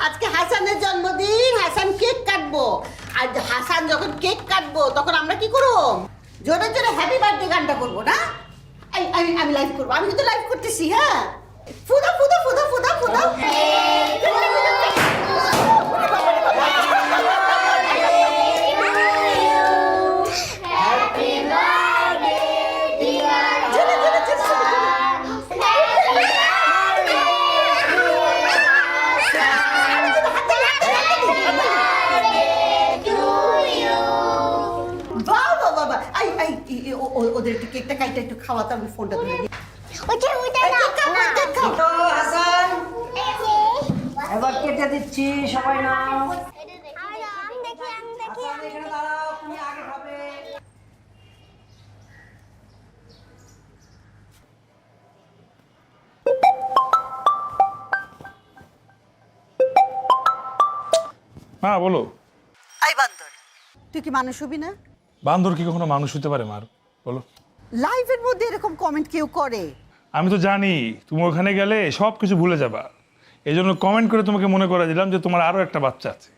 আজকে হাসানের জন্মদিন, হাসান কেক কাটবো। আর হাসান যখন কেক কাটবো তখন আমরা কি করব? জোরে জোরে হ্যাপি বার্থডে গানটা করবো না? আমি লাইভ করবো, আমি কিন্তু লাইভ করতেছি। হ্যাঁ, ফুদা ফুদা ফুদা ফুদা ফুদা। ওদের একটু কেকটা কাইটা একটু খাওয়াতে, আমি ফোনটা ধরে দিই। হাসান, এবার কেটে দিচ্ছি, সবাই নাও। হাসান, এখানে দাঁড়াও, তুমি আগে খাবে। হ্যাঁ বলো। আই বান্দর, তুই কি মানুষ হবি না? বান্দর কি কখনো মানুষ হতে পারে মার? বলো। লাইভের মধ্যে এরকম কমেন্ট কেউ করে? আমি তো জানি তুমি ওখানে গেলে সব কিছু ভুলে যাবা, এই জন্য কমেন্ট করে তোমাকে মনে করা দিলাম যে তোমার আরো একটা বাচ্চা আছে।